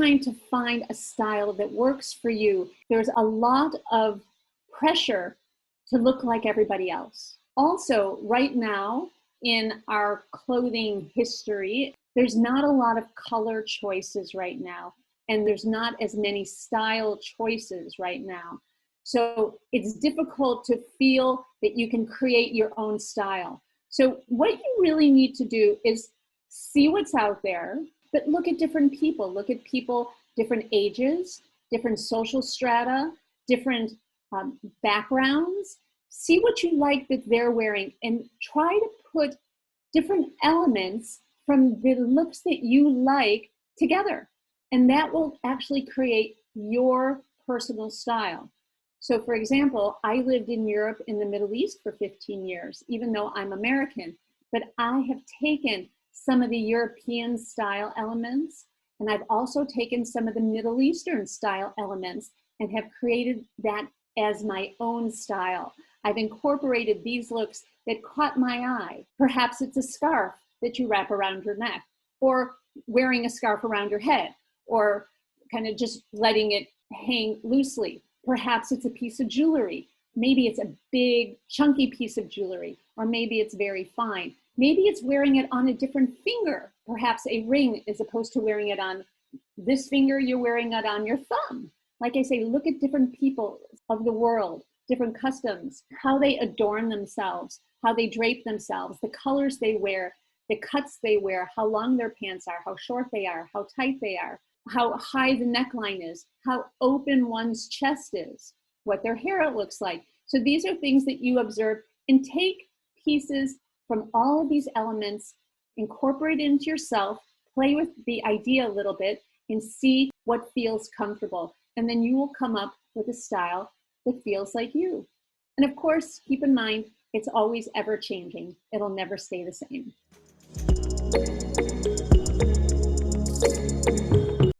trying to find a style that works for you. There's a lot of pressure to look like everybody else. Also, right now in our clothing history, there's not a lot of color choices right now, and there's not as many style choices right now. So it's difficult to feel that you can create your own style. So what you really need to do is see what's out there, but look at different people. Look at people, different ages, different social strata, different backgrounds. See what you like that they're wearing and try to put different elements from the looks that you like together. And that will actually create your personal style. So for example, I lived in Europe in the Middle East for 15 years, even though I'm American, but I have taken some of the European style elements, and I've also taken some of the Middle Eastern style elements and have created that as my own style. I've incorporated these looks that caught my eye. Perhaps it's a scarf that you wrap around your neck, or wearing a scarf around your head, or kind of just letting it hang loosely. Perhaps it's a piece of jewelry. Maybe it's a big, chunky piece of jewelry, or maybe it's very fine. Maybe it's wearing it on a different finger, perhaps a ring, as opposed to wearing it on this finger, you're wearing it on your thumb. Like I say, look at different people of the world, different customs, how they adorn themselves, how they drape themselves, the colors they wear, the cuts they wear, how long their pants are, how short they are, how tight they are, how high the neckline is, how open one's chest is, what their hair looks like. So these are things that you observe, and take pieces from all of these elements, incorporate it into yourself, play with the idea a little bit, and see what feels comfortable. And then you will come up with a style that feels like you. And of course, keep in mind, it's always ever changing. It'll never stay the same.